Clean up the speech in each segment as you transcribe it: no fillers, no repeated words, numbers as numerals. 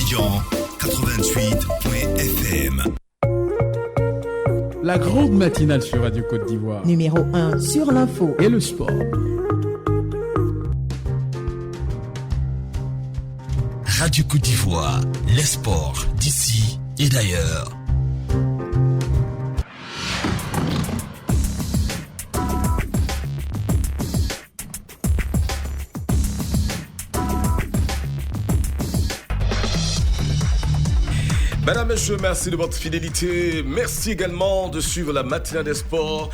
Abidjan 88.fm. La grande matinale sur Radio Côte d'Ivoire. Numéro 1 sur l'info et le sport. Radio Côte d'Ivoire, les sports d'ici et d'ailleurs. Mesdames, Messieurs, merci de votre fidélité. Merci également de suivre la matinale des sports.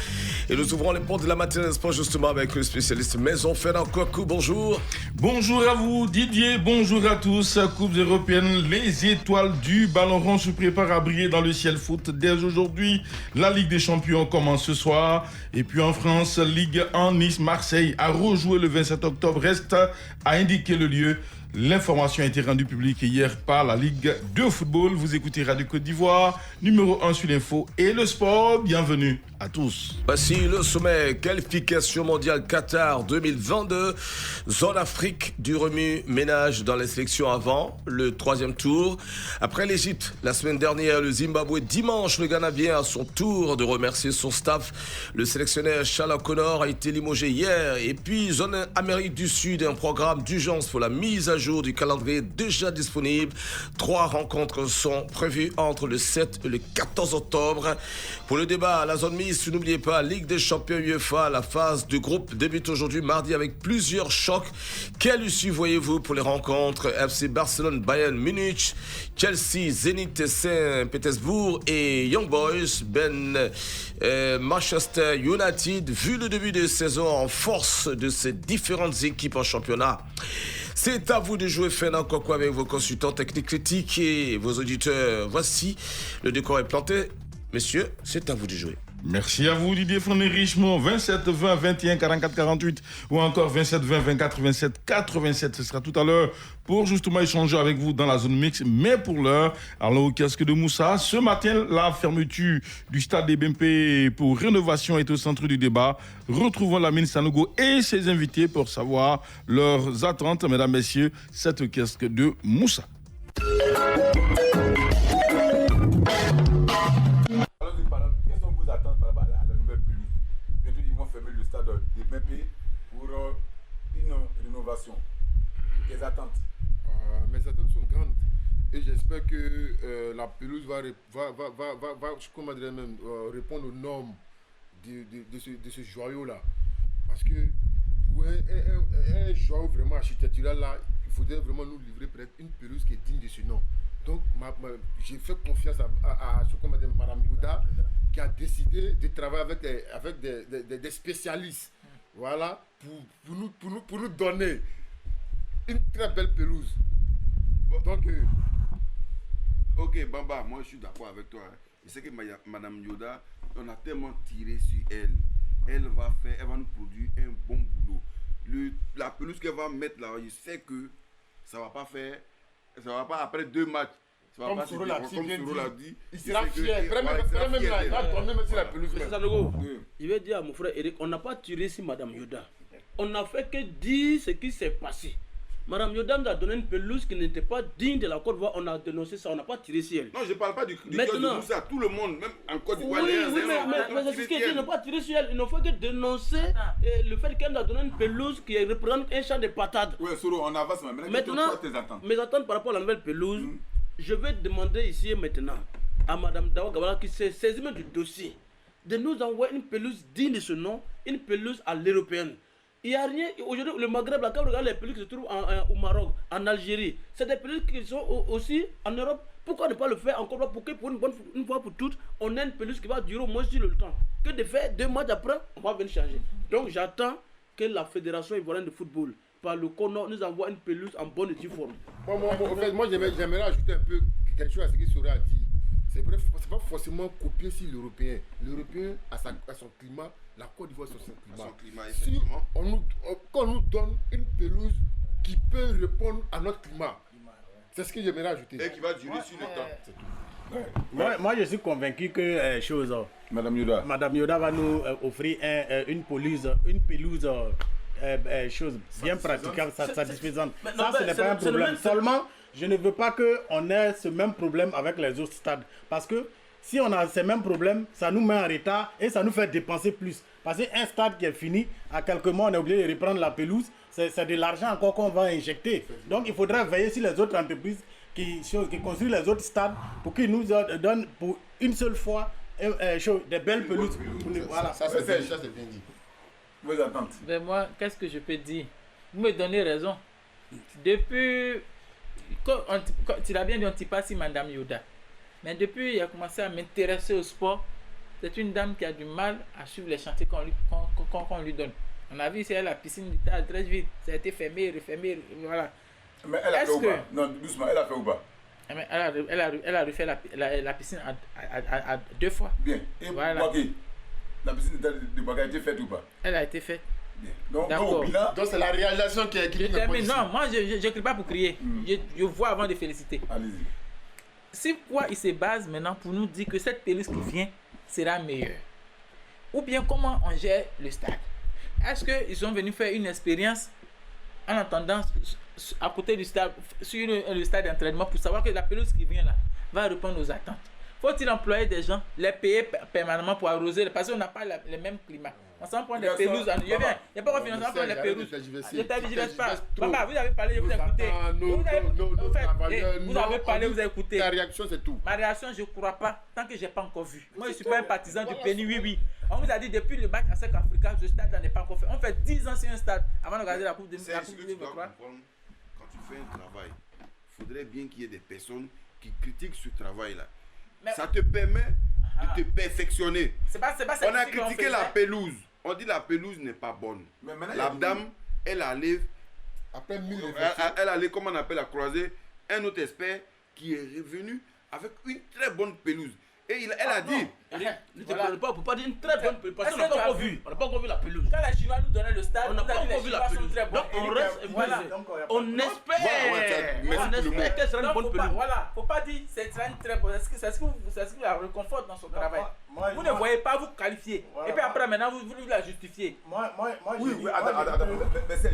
Et nous ouvrons les portes de la matinale des sports justement avec le spécialiste Maison Fernand Kouakou. Bonjour. Bonjour à vous Didier, bonjour à tous. Coupe européenne, les étoiles du ballon rond se préparent à briller dans le ciel foot. Dès aujourd'hui, la Ligue des Champions commence ce soir. Et puis en France, Ligue 1, Nice, Marseille a rejoué le 27 octobre. Reste à indiquer le lieu. L'information a été rendue publique hier par la Ligue de football. Vous écoutez Radio Côte d'Ivoire, numéro 1 sur l'info et le sport. Bienvenue à tous. Voici le sommet qualification mondiale Qatar 2022. Zone Afrique du remue-ménage dans les sélections avant le 3e tour. Après l'Égypte, la semaine dernière, le Zimbabwe. Dimanche, le Ghana vient à son tour de remercier son staff. Le sélectionneur Charles Connor a été limogé hier. Et puis, zone Amérique du Sud, un programme d'urgence pour la mise à jour du calendrier déjà disponible. 3 rencontres sont prévues entre le 7 et le 14 octobre. Pour le débat à la zone mixte, n'oubliez pas, Ligue des champions UEFA, la phase de groupe débute aujourd'hui mardi avec plusieurs chocs. Quelle issue voyez-vous pour les rencontres FC Barcelone, Bayern Munich, Chelsea, Zenit Saint-Pétersbourg et Young Boys, Manchester United, vu le début de saison en force de ces différentes équipes en championnat. C'est à vous de jouer Fernand Kouakou avec vos consultants techniques critiques et vos auditeurs. Voici, le décor est planté. Messieurs, c'est à vous de jouer. Merci à vous Didier Fournier Richemont, 27 20 21 44 48 ou encore 27 20 24 27 87. Ce sera tout à l'heure pour justement échanger avec vous dans la zone mixte. Mais pour l'heure, allons au casque de Moussa. Ce matin, la fermeture du stade des BMP pour rénovation est au centre du débat. Retrouvons Lamine Sanogo et ses invités pour savoir leurs attentes. Mesdames, Messieurs, c'est au casque de Moussa. Des BP pour une rénovation. Tes attentes? Mes attentes sont grandes et j'espère que la pelouse va répondre aux normes de ce joyau-là. Parce que pour un joyau vraiment architectural là, il faudrait vraiment nous livrer peut-être une pelouse qui est digne de ce nom. Donc j'ai fait confiance à Madame Youda, qui a décidé de travailler avec des spécialistes, voilà, pour nous donner une très belle pelouse. Bon, donc, ok, Bamba, moi je suis d'accord avec toi. Je sais que Madame Yoda, on a tellement tiré sur elle. Elle va nous produire un bon boulot. La pelouse qu'elle va mettre là, je sais que ça va pas après 2 matchs. Comme Soro l'a dit, il sera fier. Il va tourner même sur la pelouse. Je vais dire à mon frère Eric, on n'a pas tiré sur Madame Yoda. On n'a fait que dire ce qui s'est passé. Madame Yoda nous a donné une pelouse qui n'était pas digne de la Côte d'Ivoire. On a dénoncé ça, on n'a pas tiré sur elle. Non, je ne parle pas du Maintenant, de Moussa. Tout le monde, même en Côte d'Ivoire, mais c'est ce qu'il dit, ils n'ont pas tiré sur elle. Ils n'ont fait que dénoncer le fait qu'elle nous a donné une pelouse qui représente un champ de patates. Oui, Soro, on avance maintenant. Mes attentes par rapport à la nouvelle pelouse, je vais demander ici et maintenant à Madame Dawa Gawala qui s'est saisie du dossier de nous envoyer une pelouse digne de ce nom, une pelouse à l'européenne. Il n'y a rien. Aujourd'hui, le Maghreb, là, quand on regarde les pelouses qui se trouvent au Maroc, en Algérie, c'est des pelouses qui sont aussi en Europe. Pourquoi ne pas le faire encore pour que pour une fois pour toutes, on ait une pelouse qui va durer au moins sur le temps. Que de faire 2 matchs après, on va venir changer. Donc j'attends que la Fédération ivoirienne de football, par le CONO, nous envoie une pelouse en bonne et due forme. Moi, j'aimerais ajouter un peu quelque chose à ce qu'il Sora a dit. C'est vrai, c'est pas forcément copier sur l'Européen. L'Européen a son climat, la Côte d'Ivoire a son climat. Si quand on nous donne une pelouse qui peut répondre à notre climat, c'est ce que j'aimerais ajouter. Et qui va durer sur le temps. C'est tout. Moi, je suis convaincu que Madame Yoda va nous offrir une pelouse chose bien praticable, satisfaisante. Ça, ce n'est pas un problème. je ne veux pas qu'on ait ce même problème avec les autres stades. Parce que si on a ces mêmes problèmes, ça nous met en retard et ça nous fait dépenser plus. Parce qu'un stade qui est fini, à quelques mois, on est obligé de reprendre la pelouse. C'est de l'argent encore qu'on va injecter. Donc il faudra veiller sur les autres entreprises qui construisent les autres stades pour qu'ils nous donnent pour une seule fois des belles pelouses. Voilà. Ça c'est bien dit. Vos attentes. Ben moi, qu'est-ce que je peux dire? Vous me donnez raison. Depuis, quand tu l'as bien dit, on ne dit pas si Madame Yoda. Mais depuis, il a commencé à m'intéresser au sport. C'est une dame qui a du mal à suivre les chantiers qu'on lui donne. On a vu ici la piscine du tas très vite. Ça a été fermé, refermé, voilà. Mais elle a fait ou pas? Non, doucement, elle a fait ou pas? Mais elle a refait la piscine à 2 fois. Bien. Et voilà. Bagay, la piscine de Bagay a été faite ou pas? Elle a été faite. Bien. Donc c'est la réalisation qui est écrite. Non, moi je n'écris pas pour crier. Je vois avant de féliciter. Allez-y. C'est quoi il se base maintenant pour nous dire que cette pelouse qui vient sera meilleure? Ou bien comment on gère le stade? Est-ce qu'ils sont venus faire une expérience en attendant à côté du stade, sur le stade d'entraînement pour savoir que la pelouse qui vient là va répondre aux attentes? Faut-il employer des gens, les payer permanemment pour arroser? Parce qu'on n'a pas le même climat. On s'en prend des pelouses. Il n'y a pas de financement pour les pelouses. Je ne t'avigilais pas. Papa, vous avez parlé, je vous ai écouté. Vous avez parlé, vous avez écouté. Ta réaction, c'est tout. Ma réaction, je ne crois pas, tant que je n'ai pas encore vu. Moi, je ne suis pas un partisan du Penny, oui. On vous a dit depuis le match à SEC Africa, ce stade-là n'est pas encore fait. On fait 10 ans sur un stade avant de regarder la Coupe de Quand tu fais un travail, il faudrait bien qu'il y ait des personnes qui critiquent ce travail-là. Ça te permet de te perfectionner. On a critiqué la pelouse. On dit la pelouse n'est pas bonne. La dame, elle allait, comment on appelle, la croisée, un autre expert qui est revenu avec une très bonne pelouse. Et elle a dit. On ne peut pas dire une très bonne pelouse. Parce qu'on n'a pas encore vu. On n'a pas encore vu la pelouse. Quand les Chinois nous donnaient le stade, on n'a pas encore vu la pelouse. Donc on reste. On espère. On espère qu'elle sera une bonne pelouse. Voilà. Faut pas dire c'est une très bonne. C'est ce qui la réconforte dans son travail. Vous ne voyez pas vous qualifier. Et puis après, maintenant, vous voulez la justifier. Oui, attends. Mais est-ce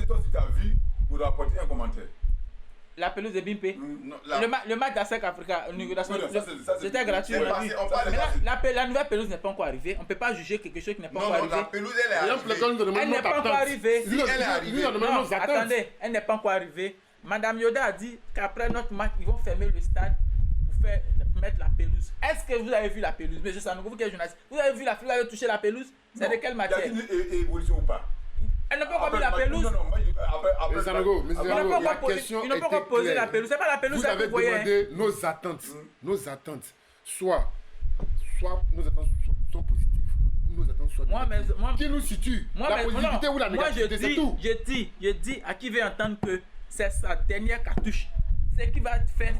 que toi, tu as vu pour apporter un commentaire? La pelouse de Bimpe. Le match d'ASEC Africa, c'était gratuit. La nouvelle pelouse n'est pas encore arrivée. On ne peut pas juger quelque chose qui n'est pas encore arrivé. La pelouse, elle n'est pas encore arrivée. Attendez, elle n'est pas encore arrivée. Madame Yoda a dit qu'après notre match, ils vont fermer le stade pour mettre la pelouse. Est-ce que vous avez vu la pelouse? Mais je sais, vous qui êtes journaliste, vous avez vu vous avez touché la pelouse? C'est de quelle matière? Il y a une évolution ou pas? Elle n'a pas encore mis la pelouse. Ils n'ont pas encore posé la pelouse. C'est pas la pelouse que vous voyez. Vous avez demandé nos attentes. Soit nos attentes sont positives, ou nos attentes sont négatives. Qui nous situe? La positivité ou la négativité, c'est tout. Je dis à qui veut entendre que c'est sa dernière cartouche. C'est qui va faire.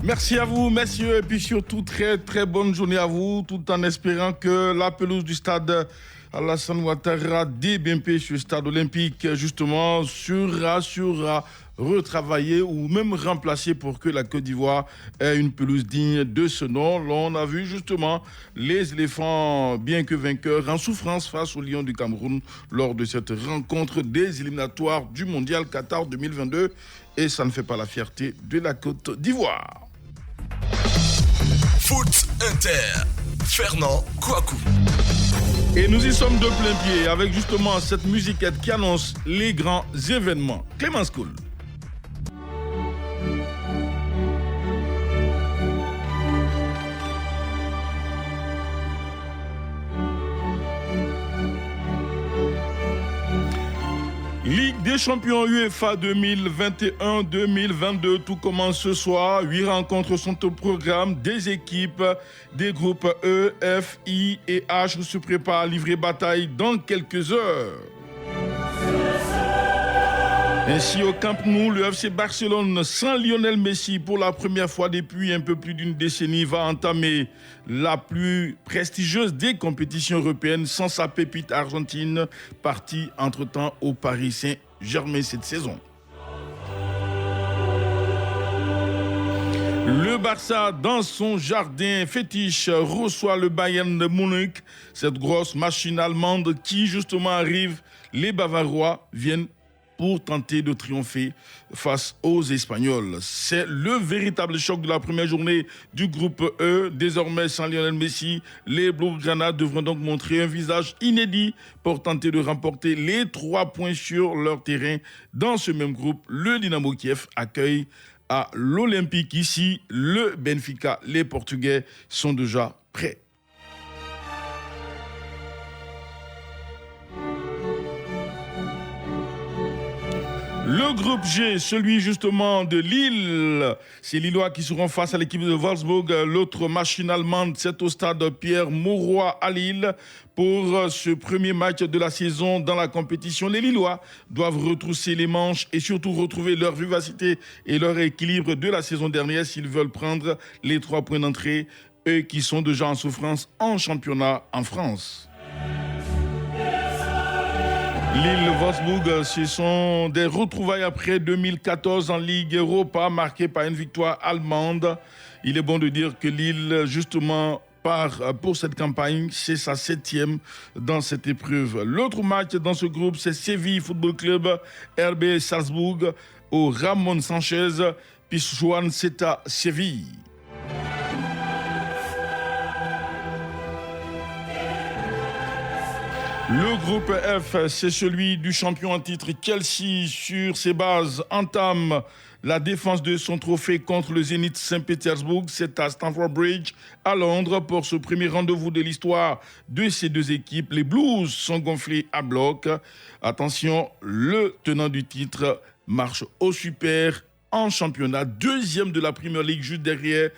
Merci à vous, messieurs, et puis surtout, très très bonne journée à vous, tout en espérant que la pelouse du stade Alassane Ouattara des BMP sur le stade olympique, justement, sera retravaillée ou même remplacée pour que la Côte d'Ivoire ait une pelouse digne de ce nom. Là, on a vu justement les éléphants, bien que vainqueurs, en souffrance face aux Lions du Cameroun lors de cette rencontre des éliminatoires du Mondial Qatar 2022. Et ça ne fait pas la fierté de la Côte d'Ivoire. Foot Inter, Fernand Kouakou. Et nous y sommes de plein pied avec justement cette musiquette qui annonce les grands événements. Clémence Cool. Ligue des champions UEFA 2021-2022, tout commence ce soir. 8 rencontres sont au programme. Des équipes des groupes E, F, I et H se préparent à livrer bataille dans quelques heures. Ainsi au Camp Nou, le FC Barcelone sans Lionel Messi pour la première fois depuis un peu plus d'une décennie va entamer la plus prestigieuse des compétitions européennes sans sa pépite argentine partie entre-temps au Paris Saint-Germain cette saison. Le Barça, dans son jardin fétiche, reçoit le Bayern de Munich. Cette grosse machine allemande qui, justement, arrive. Les Bavarois viennent pour tenter de triompher face aux Espagnols. C'est le véritable choc de la première journée du groupe E. Désormais, sans Lionel Messi, les Blaugrana devront donc montrer un visage inédit pour tenter de remporter les 3 points sur leur terrain. Dans ce même groupe, le Dynamo Kiev accueille à l'Olympique. Ici, le Benfica, les Portugais sont déjà prêts. Le groupe G, celui justement de Lille, c'est Lillois qui seront face à l'équipe de Wolfsburg. L'autre machine allemande, c'est au stade Pierre-Mauroy à Lille. Pour ce premier match de la saison dans la compétition, les Lillois doivent retrousser les manches et surtout retrouver leur vivacité et leur équilibre de la saison dernière s'ils veulent prendre les 3 points d'entrée, eux qui sont déjà en souffrance en championnat en France. Lille-Wolfsburg, ce sont des retrouvailles après 2014 en Ligue Europa, marquées par une victoire allemande. Il est bon de dire que Lille, justement, part pour cette campagne. C'est sa 7e dans cette épreuve. L'autre match dans ce groupe, c'est Séville Football Club, RB Salzbourg, au Ramon Sanchez, Pizjuan Zeta Séville. Le groupe F, c'est celui du champion en titre Chelsea. Sur ses bases, entame la défense de son trophée contre le Zénith Saint-Pétersbourg. C'est à Stamford Bridge, à Londres, pour ce premier rendez-vous de l'histoire de ces deux équipes. Les Blues sont gonflés à bloc. Attention, le tenant du titre marche au super en championnat, 2e de la Premier League, juste derrière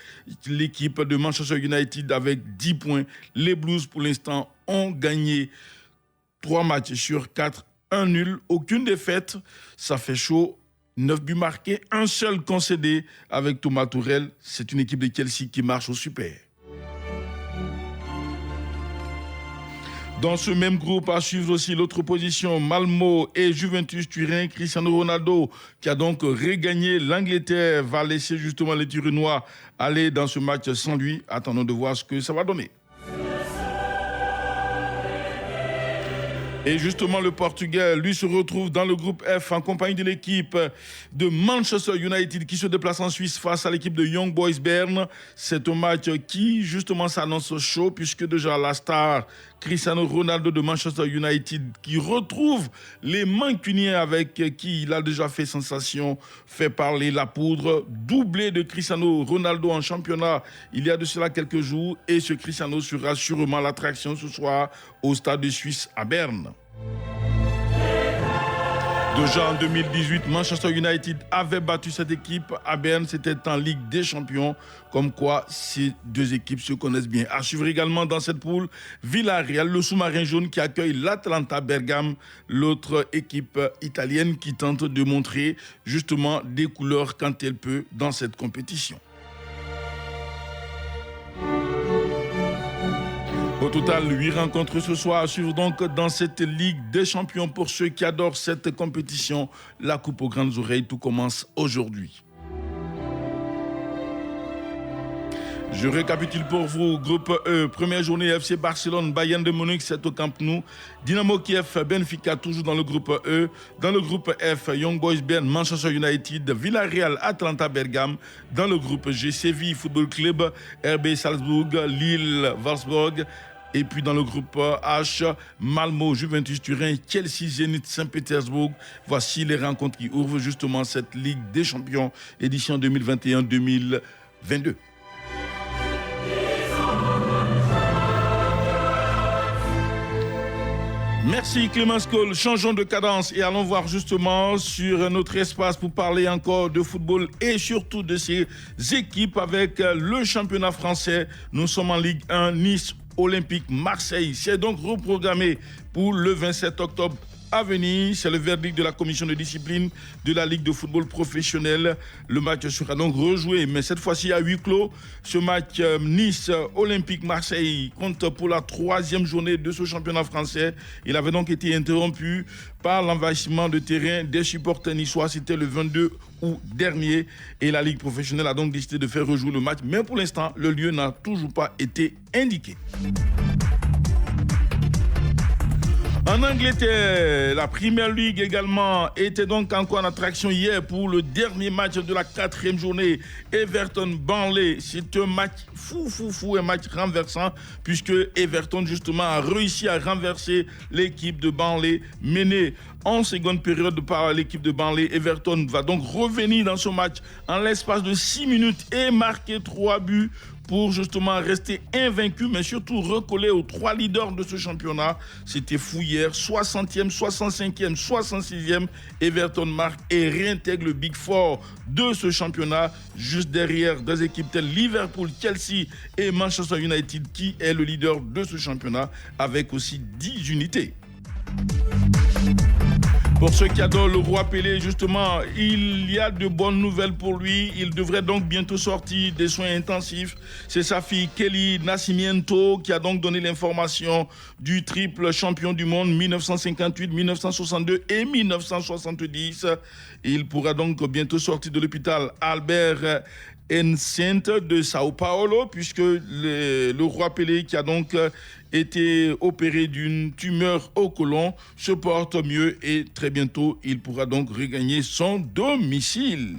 l'équipe de Manchester United avec 10 points. Les Blues, pour l'instant, ont gagné 3 matchs sur 4, 1 nul, aucune défaite. Ça fait chaud. 9 buts marqués, un seul concédé avec Thomas Tuchel. C'est une équipe de Chelsea qui marche au super. Dans ce même groupe, à suivre aussi l'autre position, Malmo et Juventus Turin. Cristiano Ronaldo, qui a donc regagné l'Angleterre, va laisser justement les Turinois aller dans ce match sans lui. Attendons de voir ce que ça va donner. Et justement, le Portugais, lui, se retrouve dans le groupe F en compagnie de l'équipe de Manchester United qui se déplace en Suisse face à l'équipe de Young Boys Bern. C'est un match qui, justement, s'annonce chaud puisque déjà la star Cristiano Ronaldo de Manchester United qui retrouve les Mancuniens avec qui il a déjà fait sensation, fait parler la poudre, doublé de Cristiano Ronaldo en championnat il y a de cela quelques jours et ce Cristiano sera sûrement l'attraction ce soir au stade de Suisse à Berne. Déjà en 2018, Manchester United avait battu cette équipe à Berne, c'était en Ligue des Champions, comme quoi ces deux équipes se connaissent bien. À suivre également dans cette poule, Villarreal, le sous-marin jaune qui accueille l'Atalanta Bergame, l'autre équipe italienne qui tente de montrer justement des couleurs quand elle peut dans cette compétition. Au total, 8 rencontres ce soir à suivre donc dans cette Ligue des Champions. Pour ceux qui adorent cette compétition, la coupe aux grandes oreilles, tout commence aujourd'hui. Je récapitule pour vous. Groupe E, première journée FC Barcelone, Bayern de Munich, c'est au Camp Nou. Dynamo Kiev, Benfica, toujours dans le groupe E. Dans le groupe F, Young Boys Bern, Manchester United, Villarreal, Atalanta Bergame. Dans le groupe G, Séville Football Club, RB Salzbourg, Lille, Wolfsburg. Et puis dans le groupe H, Malmo, Juventus Turin, Chelsea, Zénith Saint-Pétersbourg. Voici les rencontres qui ouvrent justement cette Ligue des Champions, édition 2021-2022. Merci Clémence Cole. Changeons de cadence et allons voir justement sur notre espace pour parler encore de football et surtout de ces équipes avec le championnat français. Nous sommes en Ligue 1, Nice, Olympique, Marseille. C'est donc reprogrammé pour le 27 octobre à venir. C'est le verdict de la commission de discipline de la Ligue de football professionnel. Le match sera donc rejoué, mais cette fois-ci à huis clos. Ce match Nice-Olympique Marseille compte pour la 3e journée de ce championnat français. Il avait donc été interrompu par l'envahissement de terrain des supporters niçois. C'était le 22 août dernier et la Ligue professionnelle a donc décidé de faire rejouer le match. Mais pour l'instant, le lieu n'a toujours pas été indiqué. En Angleterre, la Premier League également était donc encore en attraction hier pour le dernier match de la 4e journée. Everton-Burnley, c'est un match fou, un match renversant puisque Everton justement a réussi à renverser l'équipe de Burnley menée en seconde période par l'équipe de Burnley. Everton va donc revenir dans ce match en l'espace de 6 minutes et marquer 3 buts pour justement rester invaincu, mais surtout recoller aux 3 leaders de ce championnat. C'était fou hier, 60e, 65e, 66e. Everton marque et réintègre le Big Four de ce championnat, juste derrière des équipes telles Liverpool, Chelsea et Manchester United, qui est le leader de ce championnat, avec aussi 10 unités. Pour ceux qui adorent le roi Pelé, justement, il y a de bonnes nouvelles pour lui. Il devrait donc bientôt sortir des soins intensifs. C'est sa fille Kelly Nascimento qui a donc donné l'information du triple champion du monde 1958, 1962 et 1970. Il pourra donc bientôt sortir de l'hôpital Albert Einstein de Sao Paulo, puisque le roi Pelé, qui a donc été opéré d'une tumeur au côlon, se porte mieux et très bientôt il pourra donc regagner son domicile.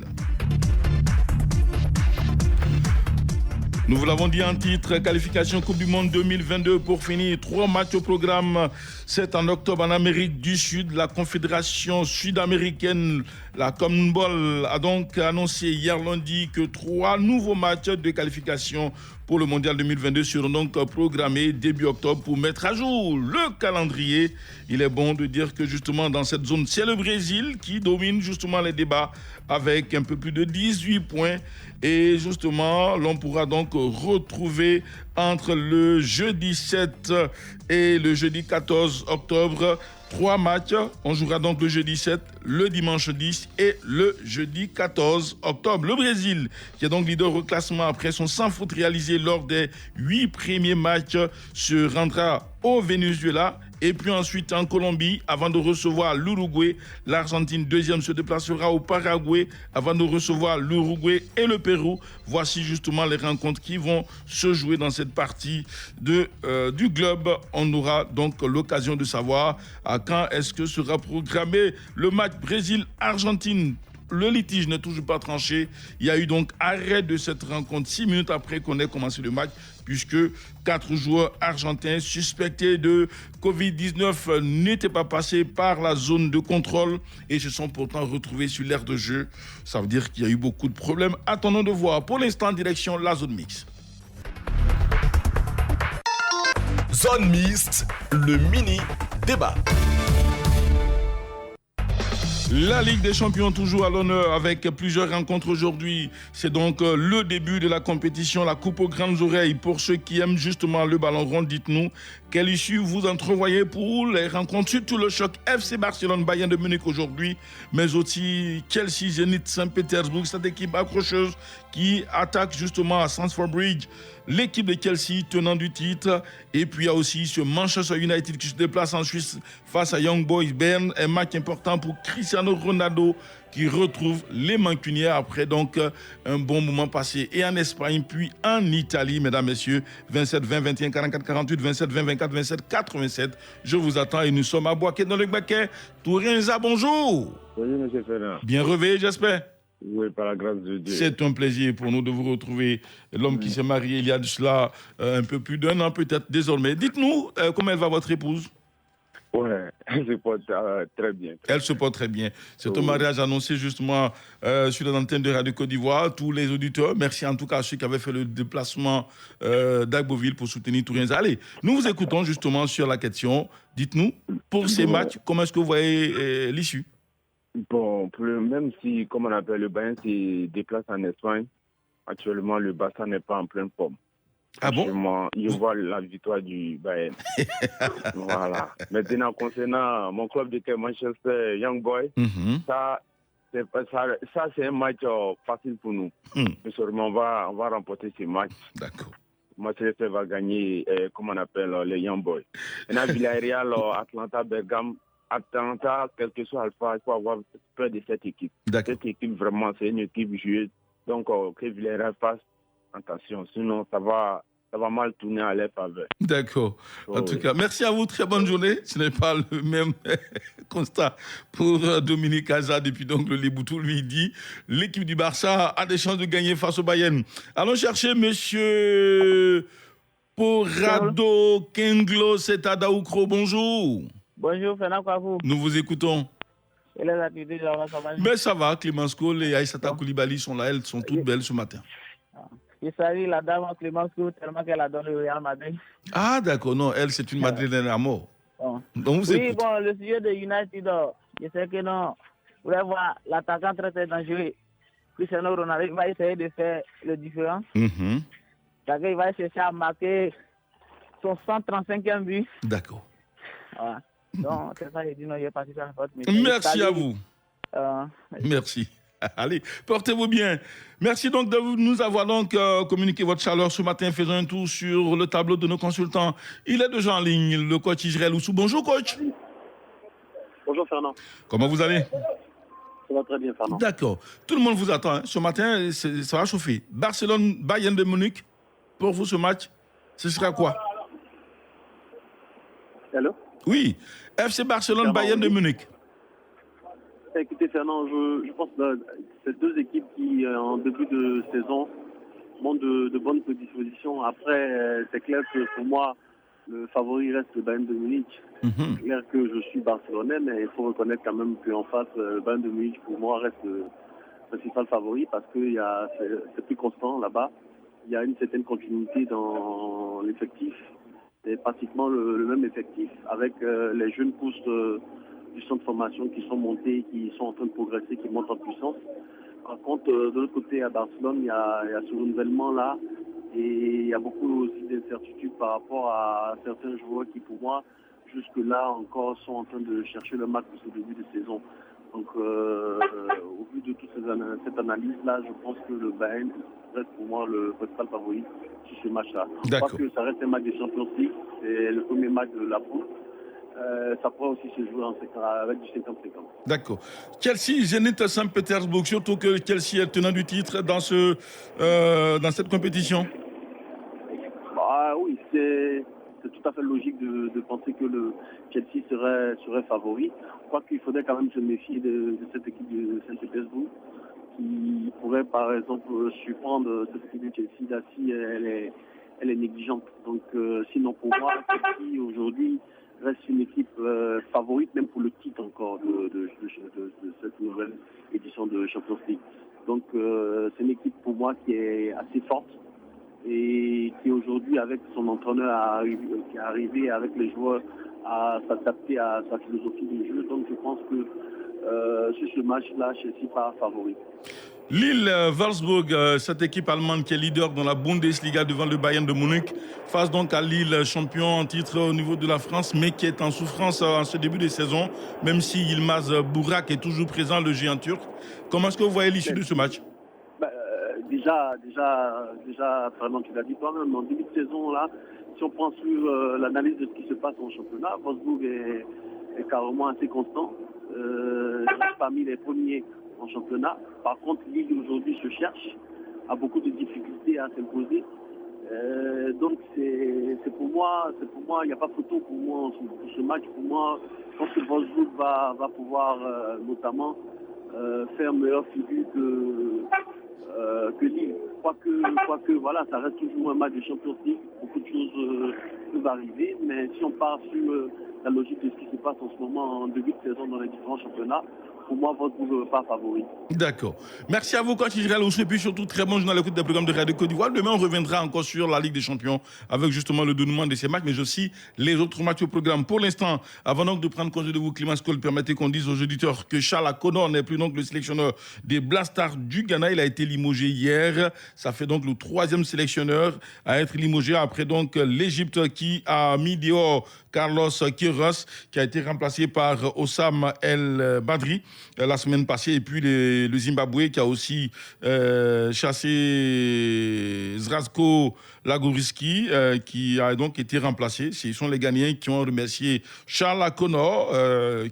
Nous vous l'avons dit en titre, qualification Coupe du Monde 2022 pour finir. 3 matchs au programme. C'est en octobre en Amérique du Sud. La Confédération sud-américaine, la CONMEBOL, a donc annoncé hier lundi que 3 nouveaux matchs de qualification pour le Mondial 2022 seront donc programmés début octobre pour mettre à jour le calendrier. Il est bon de dire que justement dans cette zone, c'est le Brésil qui domine justement les débats avec un peu plus de 18 points. Et justement, l'on pourra donc retrouver entre le jeudi 7 et le jeudi 14 octobre 3 matchs. On jouera donc le jeudi 7, le dimanche 10 et le jeudi 14 octobre. Le Brésil, qui est donc leader au classement après son sans-faute réalisé lors des 8 premiers matchs, se rendra au Venezuela et puis ensuite en Colombie avant de recevoir l'Uruguay. L'Argentine, deuxième, se déplacera au Paraguay avant de recevoir l'Uruguay et le Pérou. Voici justement les rencontres qui vont se jouer dans cette partie du globe. On aura donc l'occasion de savoir à quand est-ce que sera programmé le match Brésil-Argentine. Le litige n'est toujours pas tranché. Il y a eu donc arrêt de cette rencontre 6 minutes après qu'on ait commencé le match, puisque 4 joueurs argentins suspectés de Covid-19 n'étaient pas passés par la zone de contrôle et se sont pourtant retrouvés sur l'aire de jeu. Ça veut dire qu'il y a eu beaucoup de problèmes. Attendons de voir. Pour l'instant, direction la zone mixte. Zone mixte, le mini-débat. La Ligue des Champions toujours à l'honneur avec plusieurs rencontres aujourd'hui. C'est donc le début de la compétition, la coupe aux grandes oreilles. Pour ceux qui aiment justement le ballon rond, dites-nous quelle issue vous entrevoyez pour les rencontres, surtout le choc FC Barcelone-Bayern de Munich aujourd'hui, mais aussi Chelsea, Zenit, Saint-Pétersbourg, cette équipe accrocheuse qui attaque justement à Stamford Bridge. L'équipe de Chelsea tenant du titre, et puis il y a aussi ce Manchester United qui se déplace en Suisse face à Young Boys Bern, un match important pour Cristiano Ronaldo qui retrouve les mancunières après donc un bon moment passé et en Espagne puis en Italie, mesdames, messieurs. 27 20 21 44 48 27 20 24 27 87. Je vous attends et nous sommes à Boaké dans le Baquet. Tourenza, bonjour. Bonjour, monsieur Ferrand. Bien réveillé, j'espère. Oui, par la grâce de Dieu. C'est un plaisir pour nous de vous retrouver. L'homme qui s'est marié il y a de cela un peu plus d'1 an peut-être désormais. Dites-nous comment elle va, votre épouse? Oui, elle se porte très bien. Elle se porte très bien. C'est un mariage annoncé justement sur l'antenne de Radio Côte d'Ivoire. Tous les auditeurs, merci en tout cas à ceux qui avaient fait le déplacement d'Agboville pour soutenir Tourenza. Allez, nous vous écoutons justement sur la question. Dites-nous, pour ces matchs, comment est-ce que vous voyez l'issue? Bon, même si, comme on appelle, le Bayern se déplace en Espagne, actuellement le Barça n'est pas en pleine forme. Ah bon? Je vois la victoire du Bayern. Voilà. Maintenant, concernant mon club de cœur, Manchester Young Boys, ça, c'est un match facile pour nous. Mais sûrement, on va remporter ce match. D'accord. Manchester va gagner, comment on appelle, les Young Boys. Maintenant, Villarreal, Atlanta, Bergame. Atlanta, quel que soit Alpha, il faut avoir peur de cette équipe. Cette équipe, vraiment, c'est une équipe joueuse. Donc, que Villarreal fasse attention. Sinon, ça va mal tourner à leur faveur. D'accord. En tout cas, merci à vous. Très bonne journée. Ce n'est pas le même constat pour Dominique Hazard. Depuis donc le Liboutou lui dit l'équipe du Barça a des chances de gagner face au Bayern. Allons chercher monsieur Porrado Kenglo Setadaoukro. Bonjour. Bonjour, Fernand Kwabou. Nous vous écoutons. Et les activités de la semaine? Mais ça va, Clémence Cole et Aïssata Koulibaly sont là, elles sont toutes belles ce matin. Il s'agit de la dame Clémence Cole tellement qu'elle a donné le Real Madrid. Ah d'accord, non, elle c'est une madrilène à mort. Bon. Donc, vous écoute. Bon, le sujet de United, je sais que non. Vous voulez voir l'attaquant très très dangereux. Cristiano Ronaldo va essayer de faire le différent. Il va chercher à marquer son 135e but. D'accord. Voilà. Donc, c'est ça, j'ai dit non, il est parti sur la faute. Merci à vous. Merci. Allez, portez-vous bien. Merci donc de nous avoir donc communiqué votre chaleur ce matin. Faisons un tour sur le tableau de nos consultants. Il est déjà en ligne, le coach Israël Oussou. Bonjour coach. Bonjour Fernand. Comment vous allez? Ça va très bien Fernand. D'accord. Tout le monde vous attend. Hein. Ce matin, ça va chauffer. Barcelone, Bayern de Munich. Pour vous ce match, ce sera quoi? Allô? Oui. FC Barcelone, Fernand, Bayern de Munich. Écoutez Fernand, je pense que c'est deux équipes qui, en début de saison, montrent de bonnes dispositions. Après, c'est clair que pour moi, le favori reste le Bayern de Munich. C'est clair que je suis barcelonais, mais il faut reconnaître quand même qu'en face, le Bayern de Munich, pour moi, reste le principal favori parce que c'est plus constant là-bas. Il y a une certaine continuité dans l'effectif. C'est pratiquement le même effectif avec les jeunes pousses du centre de formation qui sont montés, qui sont en train de progresser, qui montent en puissance. Par contre, de l'autre côté, à Barcelone, il y a ce renouvellement-là et il y a beaucoup aussi d'incertitudes par rapport à certains joueurs qui, pour moi, jusque-là encore, sont en train de chercher le match pour ce début de saison. Donc, au vu de toute cette analyse-là, je pense que le Bayern reste pour moi le principal favori sur ce match-là. Je crois que ça reste un match de Champions League, c'est le premier match de la poule. Ça pourrait aussi se jouer avec du 50-50. D'accord. Chelsea, Zenit Saint-Pétersbourg, surtout que Chelsea est tenant du titre dans cette compétition. Oui, c'est tout à fait logique de penser que le Chelsea serait favori. Je crois qu'il faudrait quand même se méfier de cette équipe de Saint-Pétersbourg qui pourrait par exemple surprendre cette équipe de Chelsea là si elle est négligente. Donc sinon pour moi, Chelsea aujourd'hui reste une équipe favorite, même pour le titre encore de cette nouvelle édition de Champions League. Donc c'est une équipe pour moi qui est assez forte et qui aujourd'hui avec son entraîneur qui est arrivé avec les joueurs à s'adapter à sa philosophie de jeu. Donc je pense que sur ce match-là, Chelsea pas favori. Lille, Wolfsburg, cette équipe allemande qui est leader dans la Bundesliga devant le Bayern de Munich, face donc à Lille, champion en titre au niveau de la France, mais qui est en souffrance en ce début de saison, même si Yilmaz Burak est toujours présent, le géant turc. Comment est-ce que vous voyez l'issue de ce match? Déjà, vraiment, tu l'as dit toi-même, en début de saison, là, si on prend sur l'analyse de ce qui se passe en championnat, Wolfsburg est carrément assez constant, parmi les premiers en championnat. Par contre, Lille aujourd'hui se cherche, a beaucoup de difficultés à s'imposer. Donc c'est pour moi, il n'y a pas photo pour moi pour ce match. Pour moi, je pense que Wolfsburg va pouvoir notamment faire meilleure figure que Lille. Quoique voilà, ça reste toujours un match de Champions League. Beaucoup de choses peuvent arriver, mais si on part sur la logique de ce qui se passe en ce moment en début de saison dans les différents championnats, pour moi, votre groupe pas favori. D'accord. Merci à vous, coach Israël Oussou, et puis surtout, très bon journal à l'écoute des programmes de Radio Côte d'Ivoire. Demain, on reviendra encore sur la Ligue des Champions avec justement le dénouement de ces matchs, mais aussi les autres matchs au programme. Pour l'instant, avant donc de prendre congé de vous, Clément Skol, permettez qu'on dise aux auditeurs que Charles Akonor n'est plus donc le sélectionneur des Black Stars du Ghana. Il a été limogé hier. Ça fait donc le 3e sélectionneur à être limogé après donc l'Égypte qui a mis dehors Carlos Queiroz, qui a été remplacé par Osam El Badri la semaine passée, et puis le Zimbabwe qui a aussi chassé Zrazko Lagoriski, qui a donc été remplacé. Ce sont les Ghanéens qui ont remercié Charles Akonor,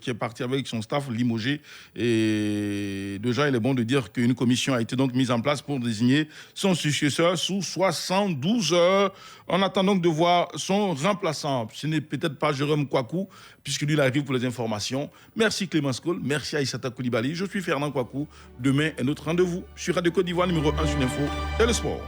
qui est parti avec son staff limogé. Et déjà, il est bon de dire qu'une commission a été donc mise en place pour désigner son successeur sous 72 heures. On attend donc de voir son remplaçant. Ce n'est peut-être pas Jérôme Kouakou, puisque lui, il arrive pour les informations. Merci Clément Skol, merci Aïssata Koulibaly. Je suis Fernand Kouakou. Demain, un autre rendez-vous sur Radio Côte d'Ivoire, numéro 1 sur l'info et le sport.